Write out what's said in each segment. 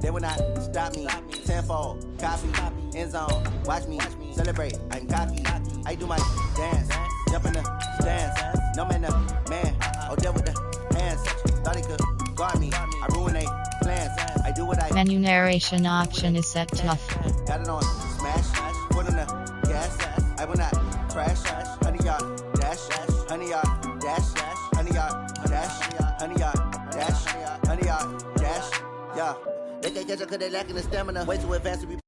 They will not stop me. Tenfold, copy, end zone. Watch me celebrate. I'm cocky. I do my dance, jump in the stands. No man, man. Oh, there with the hands. Thought he could guard me. I ruin they plans. I do what I. Menu narration option is set to off. Got it on smash. Foot on the gas. I will not crash. 100-yard dash. 100-yard dash. 100-yard dash. 100-yard dash. 100-yard dash. Yeah. They can't catch up cause they lacking the stamina. Way too advanced to be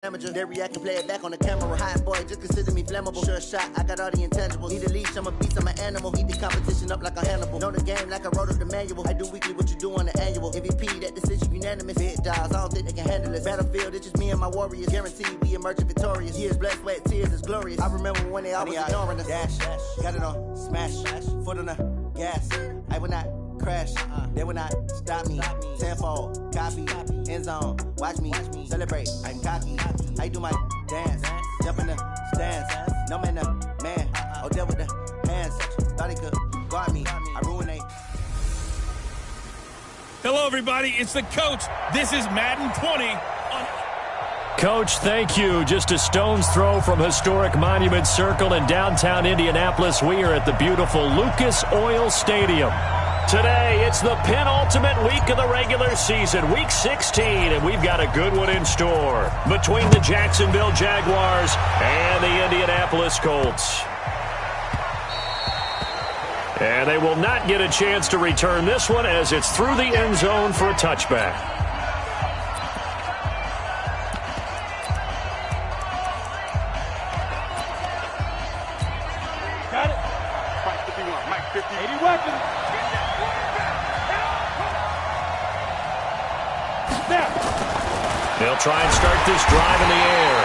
amateur. They react and play it back on the camera. Hot boy, just consider me flammable. Sure shot, I got all the intangibles. Need a leash, I'm a beast, I'm an animal. Eat the competition up like a Hannibal. Know the game like I wrote up the manual. I do weekly what you do on the annual. MVP, that decision unanimous. Big dogs, I don't think they can handle it. Battlefield, it's just me and my warriors. Guaranteed we emerge victorious. Years, blood, sweat, tears, it's glorious. I remember when they always ignoring us. Dash, got it on smash. Foot on the gas. I will not crash. They will not stop me. Tenfold, copy, end zone. Watch me celebrate. I'm cocky. I do my dance, jump in the stands. No man, man. Oh, there with the hands. Thought he could guard me. I ruined they. Hello, everybody. It's the coach. This is Madden 20. Coach, thank you. Just a stone's throw from historic Monument Circle in downtown Indianapolis. We are at the beautiful Lucas Oil Stadium. Today, it's the penultimate week of the regular season, Week 16, and we've got a good one in store between the Jacksonville Jaguars and the Indianapolis Colts. And they will not get a chance to return this one as it's through the end zone for a touchback. Got it. Mike 51, Mike 50. 80 weapons. They'll try and start this drive in the air.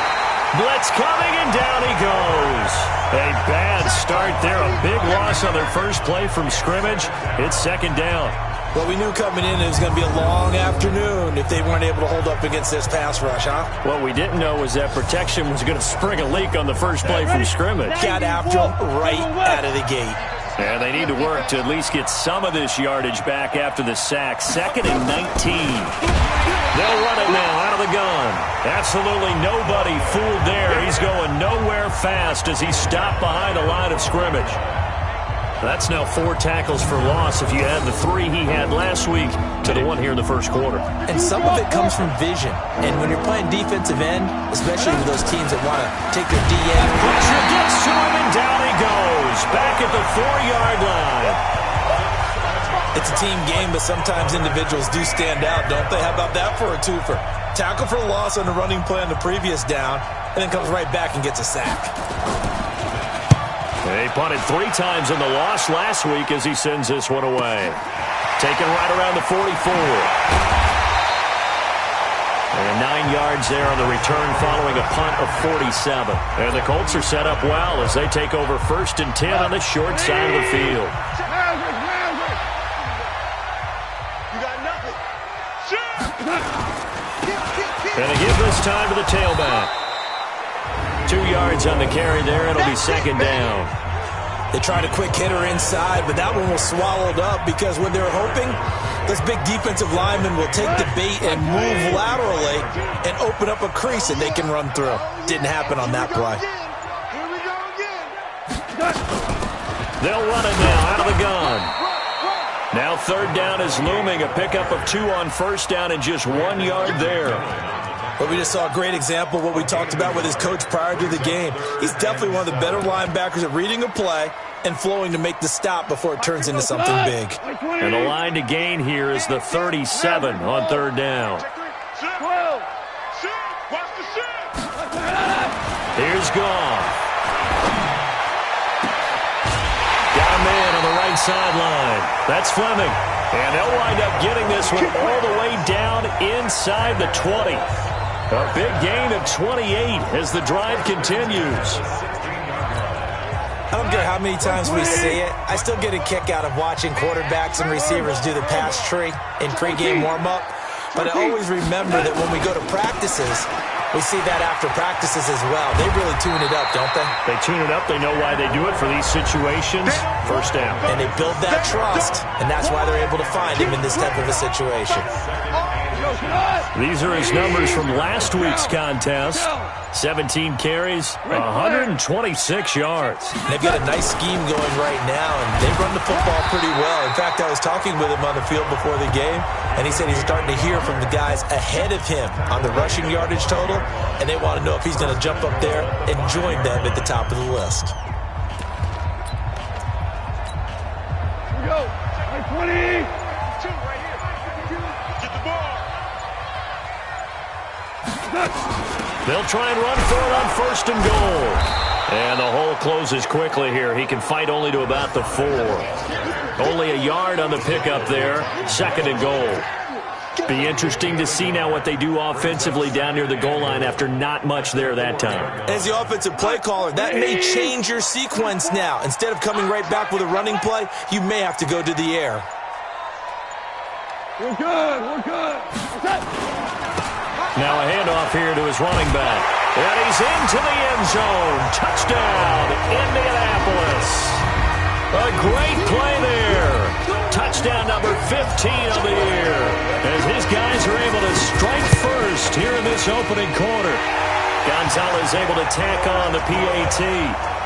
Blitz coming, and down he goes. A bad start there. A big loss on their first play from scrimmage. It's second down. Well, we knew coming in it was going to be a long afternoon if they weren't able to hold up against this pass rush, huh? What we didn't know was that protection was going to spring a leak on the first play from scrimmage. Got after him right out of the gate. And they need to work to at least get some of this yardage back after the sack. 2nd and 19. They'll run it now out of the gun. Absolutely nobody fooled there. He's going nowhere fast as he's stopped behind the line of scrimmage. That's now 4 tackles for loss if you add the 3 he had last week to the one here in the first quarter. And some of it comes from vision. And when you're playing defensive end, especially with those teams that want to take their DN. Pressure gets to him, and down he goes. Back at the 4-yard line. It's a team game, but sometimes individuals do stand out, don't they? How about that for a twofer? Tackle for loss on the running play on the previous down, and then comes right back and gets a sack. They punted 3 times in the loss last week as he sends this one away. Taken right around the 44. And 9 yards there on the return following a punt of 47. And the Colts are set up well as they take over 1st and 10 on the short side of the field. And they give this time to the tailback. 2 yards on the carry there. It'll be second down. They tried a quick hitter inside, but that one was swallowed up because what they're hoping, this big defensive lineman will take the bait and move laterally and open up a crease that they can run through. Didn't happen on that play. They'll run it now out of the gun. Now 3rd down is looming. A pickup of 2 on 1st down and just 1 yard there. But we just saw a great example of what we talked about with his coach prior to the game. He's definitely one of the better linebackers at reading a play and flowing to make the stop before it turns into something big. And the line to gain here is the 37 on 3rd down. Here's Goff. Got a man on the right sideline. That's Fleming. And they'll wind up getting this one all the way down inside the 20. A big gain of 28 as the drive continues. I don't care how many times we see it. I still get a kick out of watching quarterbacks and receivers do the pass tree in pregame warm-up. But I always remember that when we go to practices, we see that after practices as well. They really tune it up, don't they? They tune it up. They know why they do it for these situations. First down. And they build that trust, and that's why they're able to find him in this type of a situation. These are his numbers from last week's contest. 17 carries, 126 yards. They've got a nice scheme going right now, and they run the football pretty well. In fact, I was talking with him on the field before the game, and he said he's starting to hear from the guys ahead of him on the rushing yardage total, and they want to know if he's going to jump up there and join them at the top of the list. Here we go. 20. Two right here. Get the ball. They'll try and run for it on 1st and goal. And the hole closes quickly here. He can fight only to about the 4. Only a yard on the pickup there. 2nd and goal. Be interesting to see now what they do offensively down near the goal line after not much there that time. As the offensive play caller, that may change your sequence now. Instead of coming right back with a running play, you may have to go to the air. We're good. We're good. Now a handoff here to his running back. And he's into the end zone. Touchdown, Indianapolis. A great play there. Touchdown number 15 of the year. As his guys are able to strike first here in this opening quarter. Gonzalez able to tack on the PAT.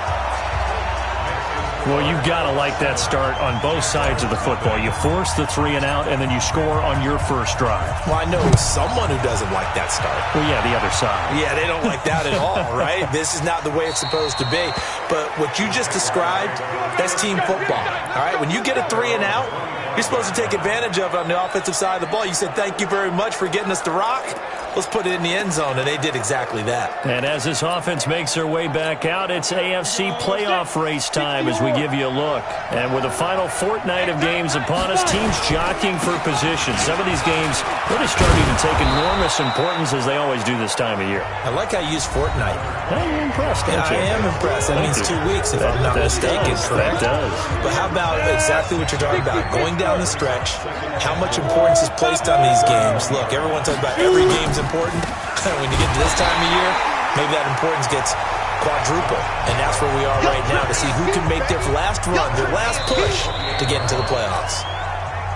Well, you've got to like that start on both sides of the football. You force the 3 and out, and then you score on your first drive. Well, I know someone who doesn't like that start. Well, yeah, the other side. Yeah, they don't like that at all, right? This is not the way it's supposed to be. But what you just described, that's team football, all right? When you get a 3 and out, you're supposed to take advantage of it on the offensive side of the ball. You said, thank you very much for getting us the rock. Let's put it in the end zone, and they did exactly that. And as this offense makes their way back out, it's AFC playoff race time as we give you a look. And with the final fortnight of games upon us, teams jockeying for position. Some of these games really starting to take enormous importance as they always do this time of year. I like how you use fortnight. I'm impressed, don't you? I am impressed. That means 2 weeks, if I'm not mistaken. That does. But how about exactly what you're talking about? Going down the stretch, how much importance is placed on these games. Look, everyone talks about every game's important. When you get to this time of year, maybe that importance gets quadruple. And that's where we are right now to see who can make their last run, their last push to get into the playoffs.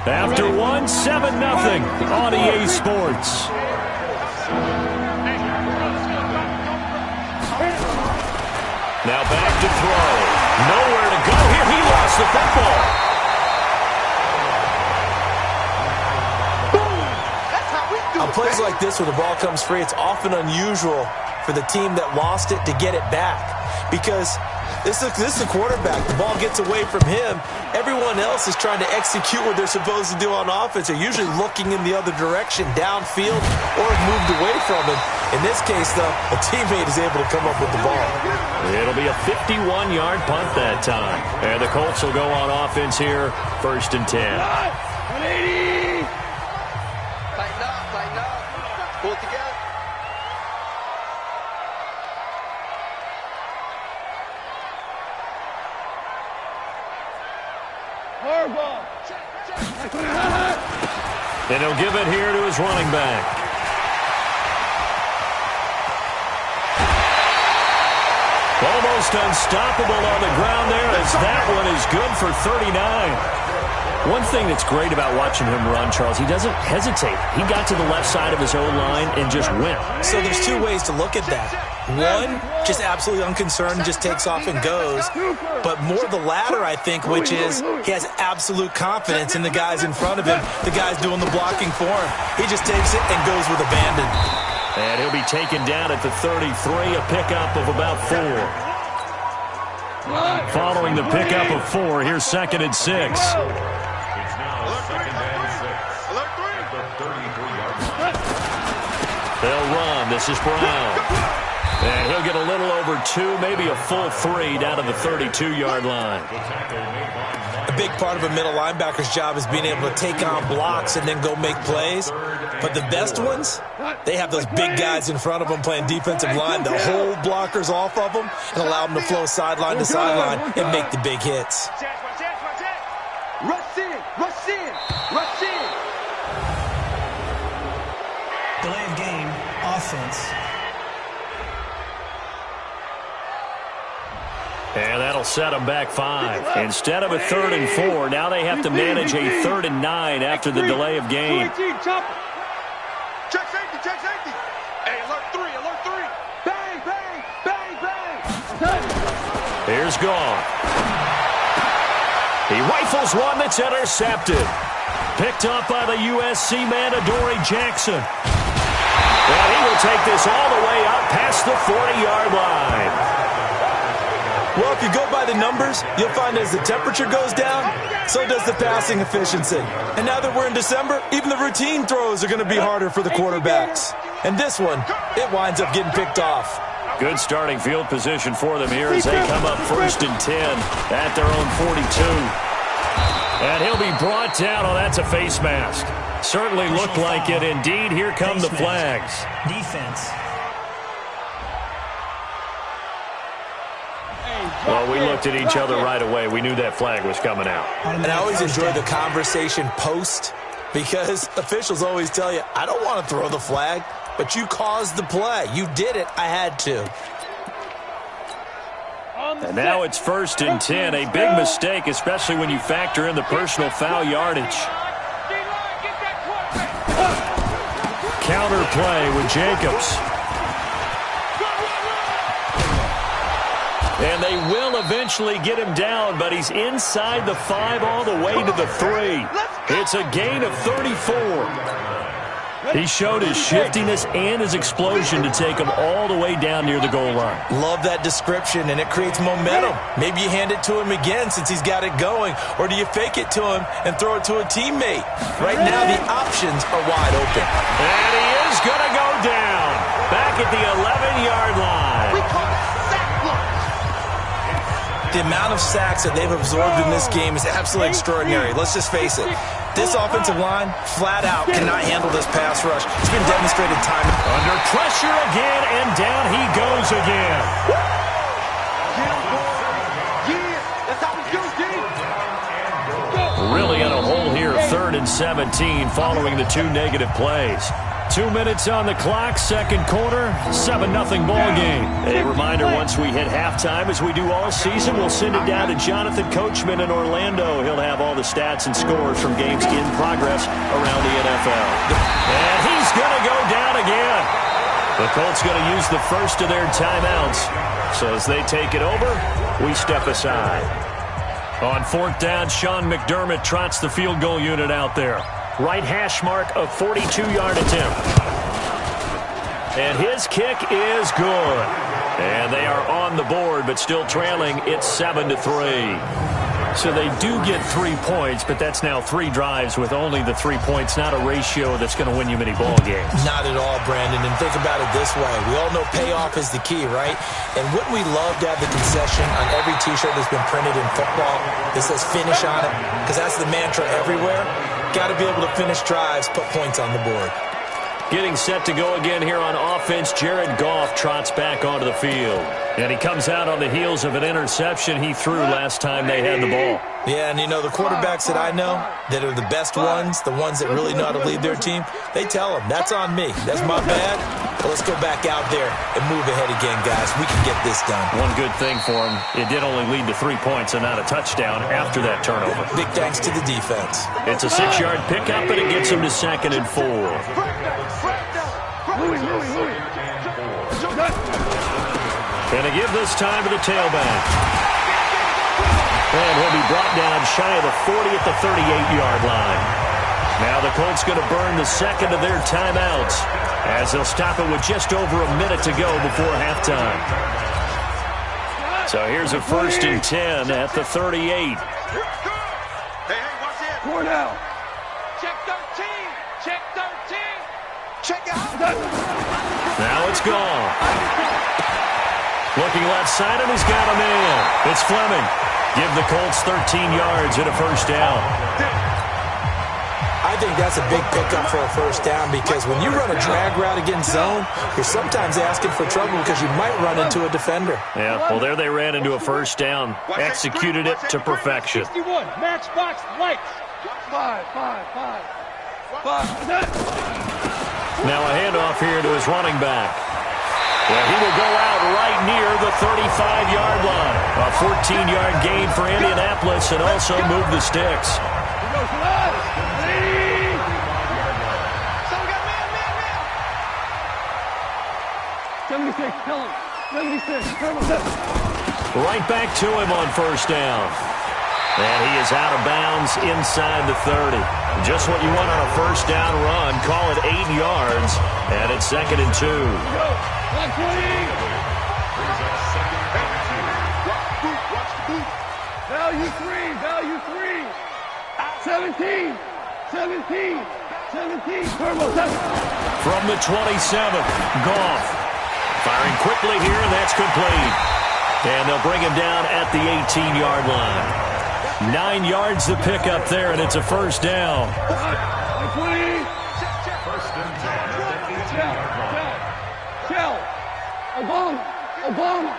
After 1, 7-0 on EA Sports. Now back to throw. Nowhere to go here. He lost the football. On plays like this where the ball comes free, it's often unusual for the team that lost it to get it back. Because this is a quarterback. The ball gets away from him. Everyone else is trying to execute what they're supposed to do on offense. They're usually looking in the other direction, downfield, or moved away from him. In this case, though, a teammate is able to come up with the ball. It'll be a 51-yard punt that time. And the Colts will go on offense here, 1st and 10. 180. Pull it together. Horrible. And he'll give it here to his running back. Almost unstoppable on the ground there as that one is good for 39. One thing that's great about watching him run, Charles, he doesn't hesitate. He got to the left side of his O-line and just went. So there's 2 ways to look at that. One, just absolutely unconcerned, just takes off and goes. But more the latter, I think, which is he has absolute confidence in the guys in front of him, the guys doing the blocking for him. He just takes it and goes with abandon. And he'll be taken down at the 33, a pickup of about 4. Following the pickup of 4, here's 2nd and 6. They'll run. This is Brown. And he'll get a little over 2, maybe a full 3 down to the 32-yard line. A big part of a middle linebacker's job is being able to take on blocks and then go make plays. But the best ones, they have those big guys in front of them playing defensive line. They'll hold blockers off of them and allow them to flow sideline to sideline and make the big hits. Rush in, rush in, rush in. Delay of game, offense. And that'll set them back 5. Instead of a 3rd and 4, now they have to manage a 3rd and 9 after the delay of game. Check safety, check safety. Hey, alert 3, alert 3. Bang, bang, bang, bang. Here's Gone. He rifles one that's intercepted. Picked up by the USC man, Adoree Jackson. And he will take this all the way up past the 40-yard line. Well, if you go by the numbers, you'll find as the temperature goes down, so does the passing efficiency. And now that we're in December, even the routine throws are going to be harder for the quarterbacks. And this one, it winds up getting picked off. Good starting field position for them here as they come up 1st and 10 at their own 42. And he'll be brought down. Oh, that's a face mask. Certainly looked like it. Indeed, here come the flags. Defense. Well, we looked at each other right away. We knew that flag was coming out. And I always enjoy the conversation post because officials always tell you, I don't want to throw the flag, but you caused the play. You did it. I had to. And now it's 1st and 10. A big mistake, especially when you factor in the personal foul yardage. Counter play with Jacobs. And they will eventually get him down, but he's inside the 5 all the way to the 3. It's a gain of 34. He showed his shiftiness and his explosion to take him all the way down near the goal line. Love that description, and it creates momentum. Maybe you hand it to him again since he's got it going, or do you fake it to him and throw it to a teammate? Right now, the options are wide open. And he is going to go down back at the 11-yard line. We call that sack block. The amount of sacks that they've absorbed in this game is absolutely extraordinary. Let's just face it. This offensive line, flat out, cannot handle this pass rush. It's been demonstrated time. Under pressure again, and down he goes again. That's how we do, Really in a hole here, 3rd and 17, following the 2 negative plays. 2 minutes on the clock, second quarter, 7-0 ball game. A reminder, once we hit halftime, as we do all season, we'll send it down to Jonathan Coachman in Orlando. He'll have all the stats and scores from games in progress around the NFL. And he's going to go down again. The Colts going to use the first of their timeouts. So as they take it over, we step aside. On 4th down, Sean McDermott trots the field goal unit out there. Right hash mark, a 42-yard attempt. And his kick is good. And they are on the board, but still trailing. It's 7-3. So they do get 3 points, but that's now 3 drives with only the 3 points, not a ratio that's going to win you many ball games. Not at all, Brandon. And think about it this way. We all know payoff is the key, right? And wouldn't we love to have the concession on every T-shirt that's been printed in football that says finish on it? Because that's the mantra everywhere. Got to be able to finish drives, put points on the board. Getting set to go again here on offense, Jared Goff trots back onto the field. And he comes out on the heels of an interception he threw last time they had the ball. Yeah, and you know, the quarterbacks that I know that are the best ones, the ones that really know how to lead their team, they tell them, that's on me. That's my bad. But let's go back out there and move ahead again, guys. We can get this done. One good thing for him, it did only lead to 3 points and not a touchdown after that turnover. Big thanks to the defense. It's a 6-yard pickup, and it gets him to 2nd and 4. And a give this time to the tailback. And he'll be brought down shy of the 40 at the 38-yard line. Now the Colts going to burn the second of their timeouts as they'll stop it with just over a minute to go before halftime. So here's a 1st and 10 at the 38. Hey, watch this. Four now. Check 13. Check 13. Check out. Now it's gone. Looking left side, and he's got a man. It's Fleming. Give the Colts 13 yards and a 1st down. I think that's a big pickup for a 1st down because when you run a drag route against zone, you're sometimes asking for trouble because you might run into a defender. Yeah, well, there they ran into a 1st down. Executed it to perfection. 61, matchbox lights. 5. Now a handoff here to his running back. Well, he will go out right near the 35-yard line. A 14-yard gain for Indianapolis and also move the sticks. 76, tell him. 76, turbo, 7. Right back to him on first down. And he is out of bounds inside the 30. Just what you want on a first down run. Call it 8 yards. And it's 2nd and 2. Go. 120. Value 3, value 3. 17, 17, 17, turbo, 7. From the 27, Goff. Firing quickly here, and that's complete. And they'll bring him down at the 18-yard line. 9 yards to pick up there, and it's a first down. 120. Shell. Obama.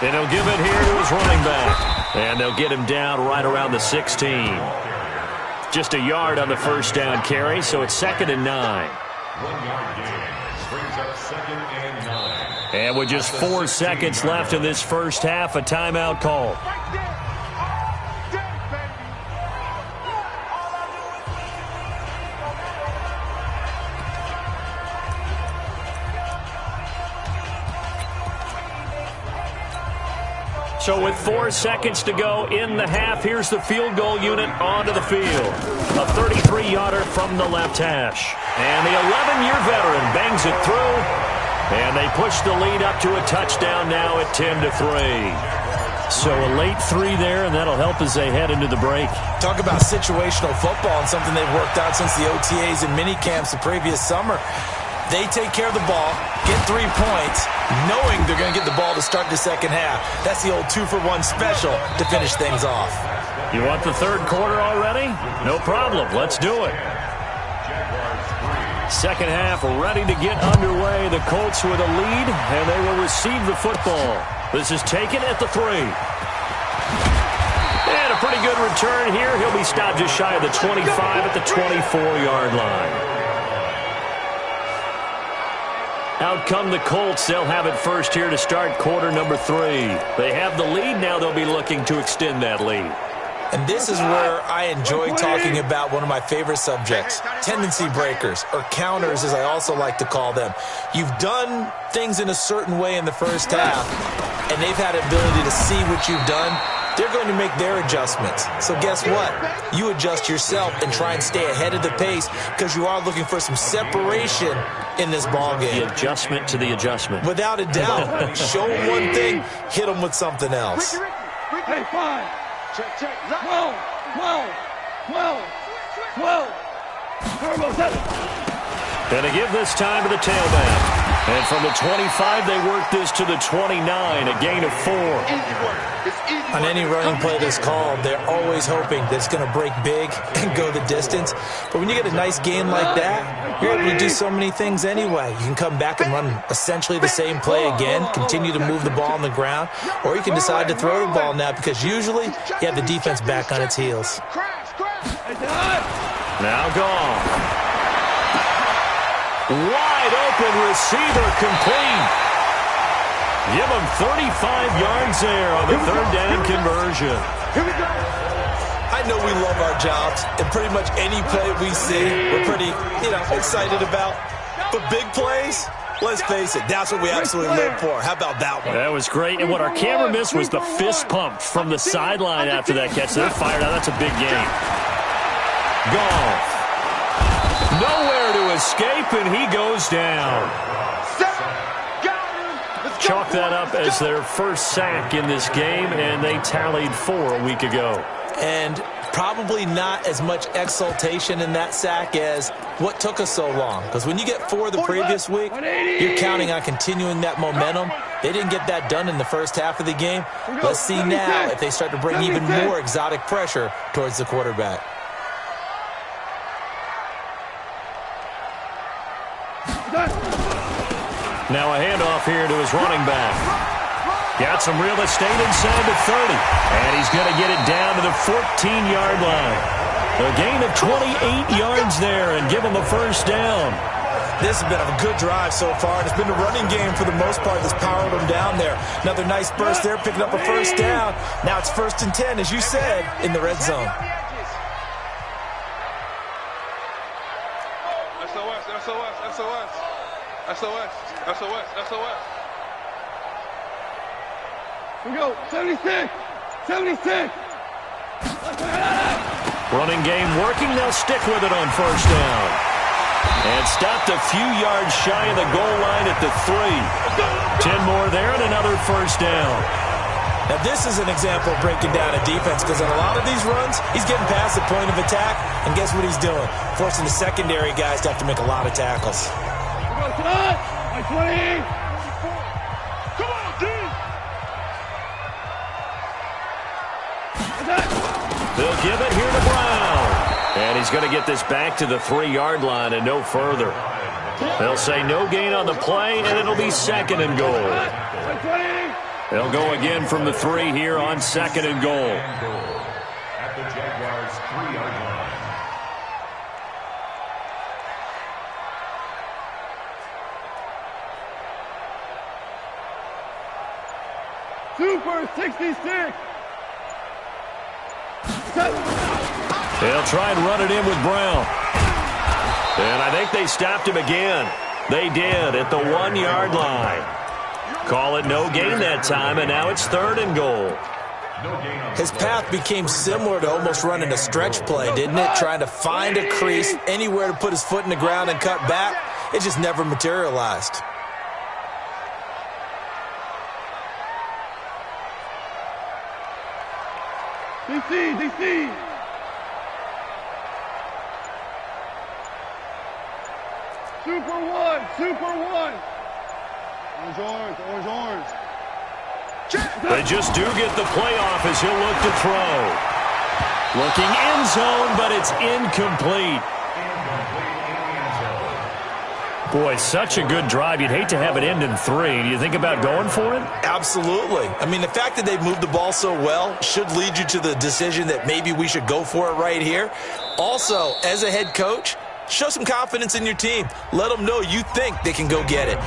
And he'll give it here to his running back. And they'll get him down right around the 16. Just a yard on the first down carry, so it's 2nd and 9. 1 yard gain brings up 2nd and 9. And with just 4 seconds left in this first half, a timeout call. So with 4 seconds to go in the half, here's the field goal unit onto the field. A 33-yarder from the left hash. And the 11-year veteran bangs it through. And they push the lead up to a touchdown now at 10-3. So a late 3 there, and that'll help as they head into the break. Talk about situational football and something they've worked out since the OTAs and mini camps the previous summer. They take care of the ball, get 3 points, knowing they're going to get the ball to start the second half. That's the old 2-for-1 special to finish things off. You want the third quarter already? No problem. Let's do it. Second half ready to get underway. The Colts with a lead, and they will receive the football. This is taken at the 3. And a pretty good return here. He'll be stopped just shy of the 25 at the 24-yard line. Out come the Colts. They'll have it first here to start quarter number 3. They have the lead. Now they'll be looking to extend that lead. And this is where I enjoy talking about one of my favorite subjects, tendency breakers, or counters as I also like to call them. You've done things in a certain way in the first half, and they've had the ability to see what you've done. They're going to make their adjustments. So guess what? You adjust yourself and try and stay ahead of the pace because you are looking for some separation in this ball game. The adjustment to the adjustment. Without a doubt. Show them one thing, hit them with something else. Hey, 5. Check. 12. Turbo, 7. And they give this time to the tailback. And from the 25, they work this to the 29, a gain of 4. On any running play that's called, they're always hoping that it's going to break big and go the distance. But when you get a nice gain like that, you're able to do so many things anyway. You can come back and run essentially the same play again, continue to move the ball on the ground, or you can decide to throw the ball now because usually you have the defense back on its heels. Now gone. Wide open receiver complete. Give him 35 yards there on the third down conversion. I know we love our jobs, and pretty much any play we see, we're pretty, excited about. But big plays, let's face it, that's what we absolutely live for. How about that one? That was great, and what our camera missed was the fist pump from the sideline after that catch. They're fired out. That's a big game. Goff. Nowhere to escape, and he goes down. Chalk that up as their first sack in this game, and they tallied 4 a week ago. And probably not as much exultation in that sack as what took us so long. Because when you get 4 the previous week, you're counting on continuing that momentum. They didn't get that done in the first half of the game. Let's see now if they start to bring even more exotic pressure towards the quarterback. Now a handoff here to his running back. Got some real estate inside the 30. And he's going to get it down to the 14-yard line. A gain of 28 yards there and give him a first down. This has been a good drive so far, and it's been the running game for the most part that's powered them down there. Another nice burst there, picking up a first down. Now it's 1st and 10, as you said, in the red zone. SOS. SOS. SOS. SOS. Here we go. 76. 76. Running game working. They'll stick with it on first down. And stopped a few yards shy of the goal line at the 3. 10 more there and another first down. Now, this is an example of breaking down a defense because in a lot of these runs, he's getting past the point of attack, and guess what he's doing? Forcing the secondary guys to have to make a lot of tackles. Come on, 20. Come on, D. They'll give it here to Brown. And he's going to get this back to the 3-yard line and no further. They'll say no gain on the play, and it'll be second and goal. They'll go again from the 3 here on second and goal. At the Jaguars' 3-yard line. Super 66. They'll try and run it in with Brown. And I think they stopped him again. They did at the 1-yard line. Call it no gain that time, and now it's third and goal. His path became similar to almost running a stretch play, didn't it? Trying to find a crease, anywhere to put his foot in the ground and cut back. It just never materialized. DC. Super 1. Orange. They just do get the playoff as he'll look to throw. Looking end zone, but it's incomplete. Boy, such a good drive. You'd hate to have it end in 3. Do you think about going for it? Absolutely. I mean, the fact that they've moved the ball so well should lead you to the decision that maybe we should go for it right here. Also, as a head coach, show some confidence in your team. Let them know you think they can go get it.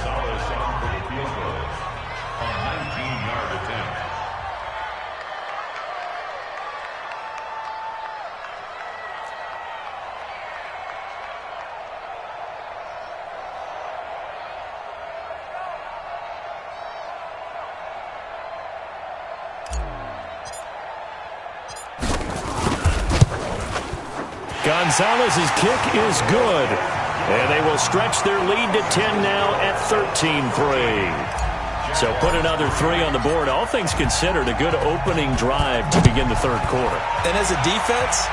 Gonzalez's kick is good. And they will stretch their lead to 10 now at 13-3. So put another 3 on the board. All things considered, a good opening drive to begin the third quarter. And as a defense,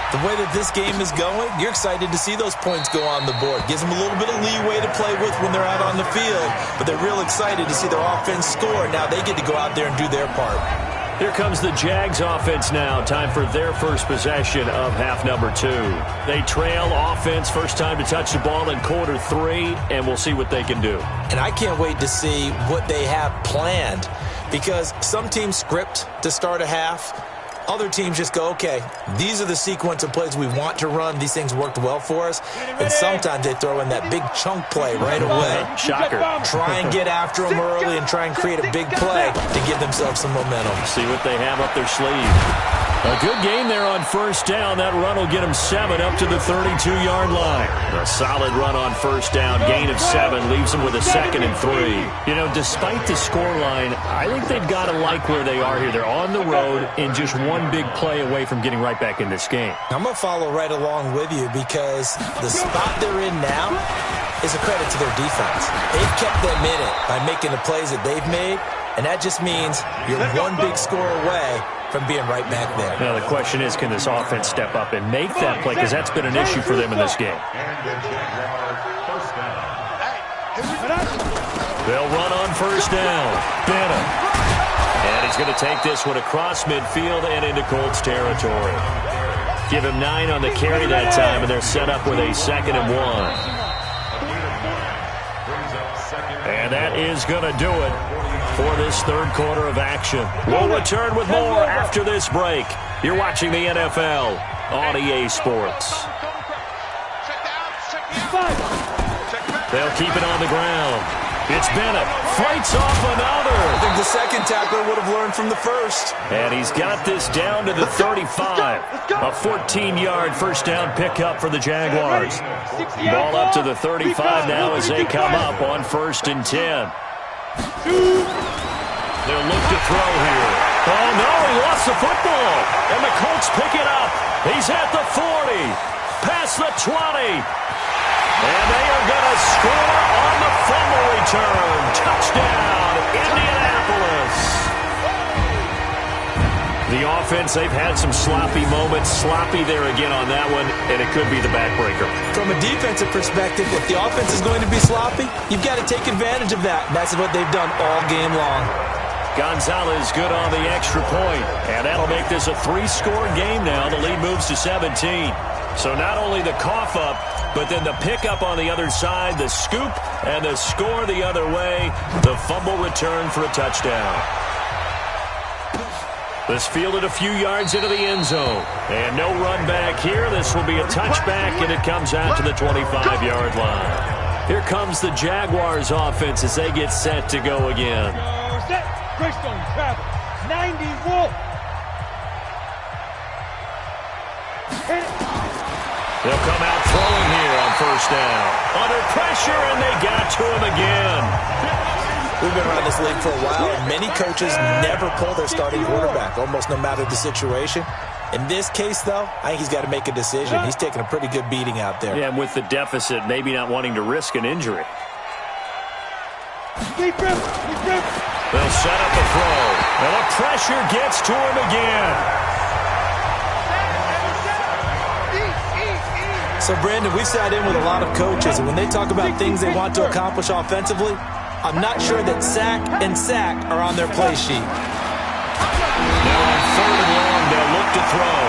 the way that this game is going, you're excited to see those points go on the board. Gives them a little bit of leeway to play with when they're out on the field. But they're real excited to see their offense score. Now they get to go out there and do their part. Here comes the Jags offense now. Time for their first possession of half number 2. They trail offense, first time to touch the ball in quarter 3, and we'll see what they can do. And I can't wait to see what they have planned, because some teams script to start a half. Other teams just go, okay, these are the sequence of plays we want to run. These things worked well for us. And sometimes they throw in that big chunk play right away. Shocker. Try and get after them early and try and create a big play to give themselves some momentum. See what they have up their sleeve. A good game there on first down. That run will get them 7 up to the 32-yard line. A solid run on first down. Gain of 7 leaves them with a 2nd and 3. You know, despite the scoreline, I think they've got to like where they are here. They're on the road and just one big play away from getting right back in this game. I'm going to follow right along with you, because the spot they're in now is a credit to their defense. They've kept them in it by making the plays that they've made, and that just means you're one big score away from being right back there. Now, the question is, can this offense step up and make that play? Because that's been an issue for them in this game. They'll run on first down. Benham. And he's going to take this one across midfield and into Colts territory. Give him 9 on the carry that time, and they're set up with a 2nd and 1. And that is going to do it for this third quarter of action. We'll return with more after this break. You're watching the NFL on EA Sports. They'll keep it on the ground. It's Bennett. Fights off another. I think the second tackler would have learned from the first. And he's got this down to the 35. A 14-yard first down pickup for the Jaguars. Ball up to the 35 now as they come up on 1st and 10. They'll look to throw here. Oh, no, he lost the football. And the Colts pick it up. He's at the 40. Past the 20. And they are going to score on the fumble return. Touchdown, Indianapolis. The offense, they've had some sloppy moments. Sloppy there again on that one, and it could be the backbreaker. From a defensive perspective, if the offense is going to be sloppy, you've got to take advantage of that. And that's what they've done all game long. Gonzalez good on the extra point, and that'll make this a 3-score game now. The lead moves to 17. So not only the cough up, but then the pickup on the other side, the scoop, and the score the other way. The fumble return for a touchdown. This fielded a few yards into the end zone. And no run back here. This will be a touchback, and it comes out to the 25-yard line. Here comes the Jaguars offense as they get set to go again. Greystone travel. 90 Wolf. They'll come out throwing here on 1st down. Under pressure, and they got to him again. We've been around this league for a while, and many coaches never pull their starting quarterback, almost no matter the situation. In this case, though, I think he's got to make a decision. He's taking a pretty good beating out there. Yeah, and with the deficit, maybe not wanting to risk an injury. They'll set up the throw. And the pressure gets to him again. So, Brandon, we sat in with a lot of coaches, and when they talk about things they want to accomplish offensively, I'm not sure that sack and sack are on their play sheet. Now on 3rd and long, they'll look to throw.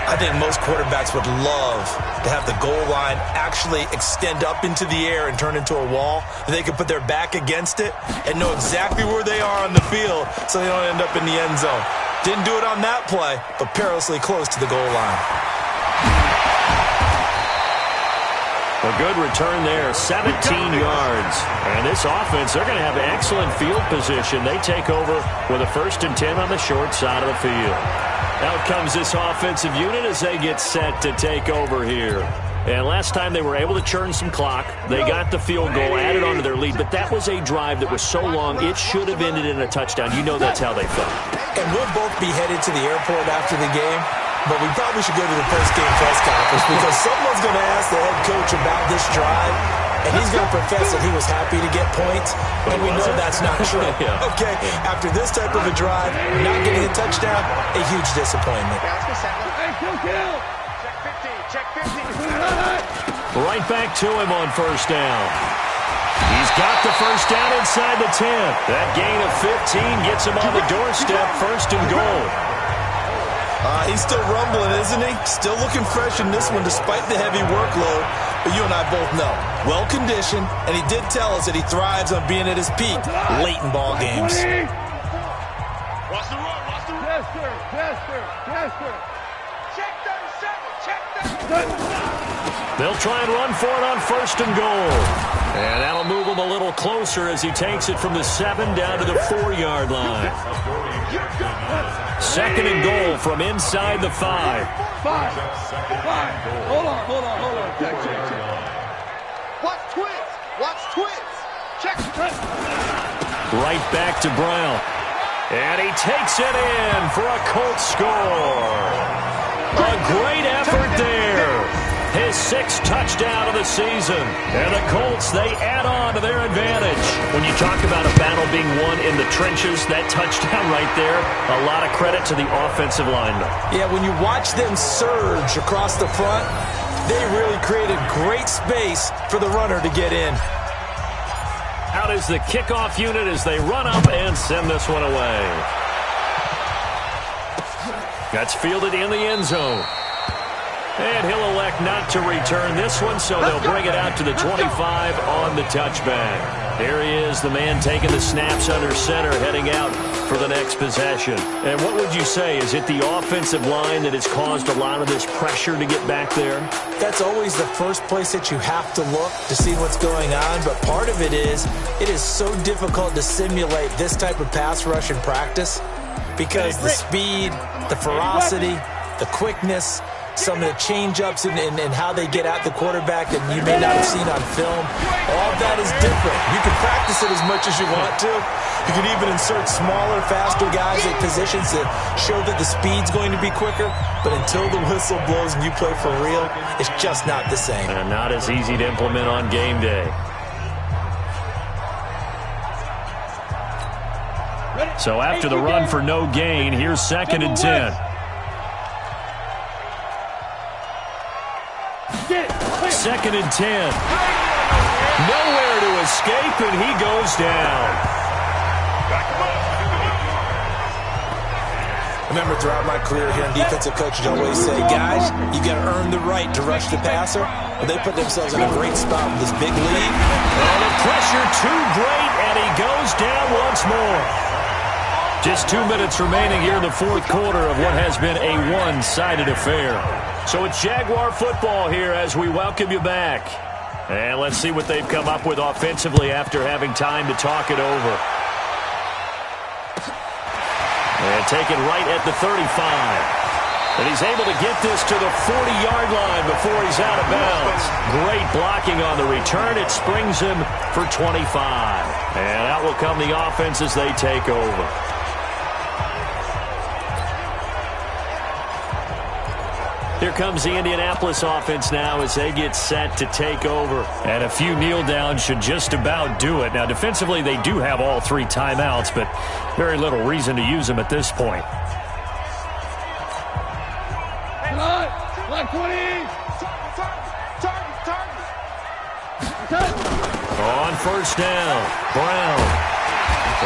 I think most quarterbacks would love to have the goal line actually extend up into the air and turn into a wall. They could put their back against it and know exactly where they are on the field so they don't end up in the end zone. Didn't do it on that play, but perilously close to the goal line. A good return there, 17 yards. And this offense, they're going to have excellent field position. They take over with a 1st and 10 on the short side of the field. Out comes this offensive unit as they get set to take over here. And last time they were able to churn some clock. They got the field goal, added on to their lead. But that was a drive that was so long, it should have ended in a touchdown. You know that's how they felt. And we'll both be headed to the airport after the game. But we probably should go to the post-game press conference because someone's going to ask the head coach about this drive, and he's going to profess that he was happy to get points, and we know that's not true. Okay, after this type of a drive, not getting a touchdown, a huge disappointment. Check 50. Right back to him on 1st down. He's got the 1st down inside the 10. That gain of 15 gets him on the doorstep, 1st and goal. He's still rumbling, isn't he? Still looking fresh in this one despite the heavy workload. But you and I both know, well-conditioned, and he did tell us that he thrives on being at his peak late in ball games. Watch the run. Tester. Check 37. They'll try and run for it on 1st and goal. And that'll move him a little closer as he takes it from the 7 down to the 4-yard line. 2nd and goal from inside the 5. 5. Hold on. Check. Watch twins. Check. Right back to Brown. And he takes it in for a Colts score. A great effort there. His 6th touchdown of the season. And the Colts, they add on to their advantage. When you talk about a battle being won in the trenches, that touchdown right there, a lot of credit to the offensive linemen. Yeah, when you watch them surge across the front, they really created great space for the runner to get in. Out is the kickoff unit as they run up and send this one away. That's fielded in the end zone. And he'll elect not to return this one, so they'll bring it out to the 25 on the touchback. There he is, the man taking the snaps under center, heading out for the next possession. And what would you say? Is it the offensive line that has caused a lot of this pressure to get back there? That's always the first place that you have to look to see what's going on. But part of it is so difficult to simulate this type of pass rush in practice because the speed, the ferocity, the quickness, some of the change-ups and how they get at the quarterback that you may not have seen on film. All of that is different. You can practice it as much as you want to. You can even insert smaller, faster guys at positions that show that the speed's going to be quicker. But until the whistle blows and you play for real, it's just not the same. And not as easy to implement on game day. So after the run for no gain, here's 2nd and 10. Second and 10. Nowhere to escape, and he goes down. Remember, throughout my career here in defensive coaches, I always say, guys, you got to earn the right to rush the passer. Well, they put themselves in a great spot with this big lead. Oh, the pressure too great, and he goes down once more. Just 2 minutes remaining here in the fourth quarter of what has been a one-sided affair. So it's Jaguar football here as we welcome you back. And let's see what they've come up with offensively after having time to talk it over. And taken right at the 35. And he's able to get this to the 40-yard line before he's out of bounds. Great blocking on the return. It springs him for 25. And out will come the offense as they take over. Here comes the Indianapolis offense now as they get set to take over. And a few kneel downs should just about do it. Now, defensively, they do have all 3 timeouts, but very little reason to use them at this point. On first down, Brown.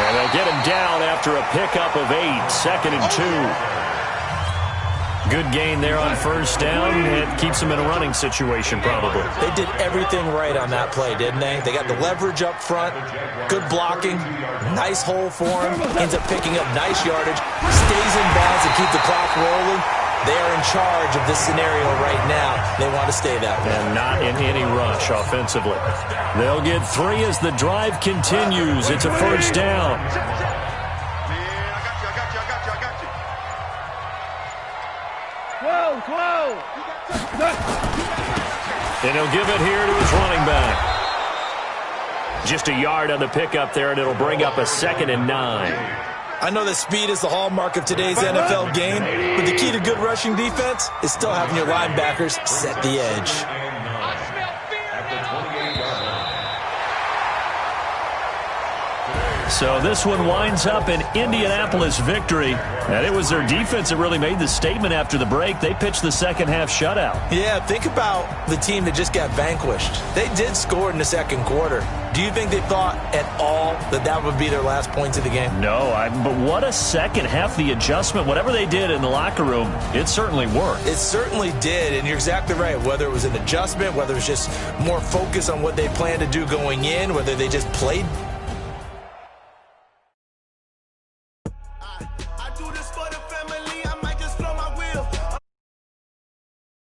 And they'll get him down after a pickup of 8, 2nd and 2. Good gain there on first down. It keeps them in a running situation, probably. They did everything right on that play, didn't they? They got the leverage up front, good blocking, nice hole for him, ends up picking up nice yardage, stays in bounds and keep the clock rolling. They are in charge of this scenario right now. They want to stay that way. And not in any rush offensively. They'll get 3 as the drive continues. It's a first down. And he'll give it here to his running back. Just a yard on the pickup there, and it'll bring up a 2nd and 9. I know that speed is the hallmark of today's NFL game, but the key to good rushing defense is still having your linebackers set the edge. So this one winds up an Indianapolis victory. And it was their defense that really made the statement after the break. They pitched the second half shutout. Yeah, think about the team that just got vanquished. They did score in the second quarter. Do you think they thought at all that that would be their last points of the game? No, but what a second half. The adjustment, whatever they did in the locker room, it certainly worked. It certainly did, and you're exactly right. Whether it was an adjustment, whether it was just more focus on what they planned to do going in, whether they just played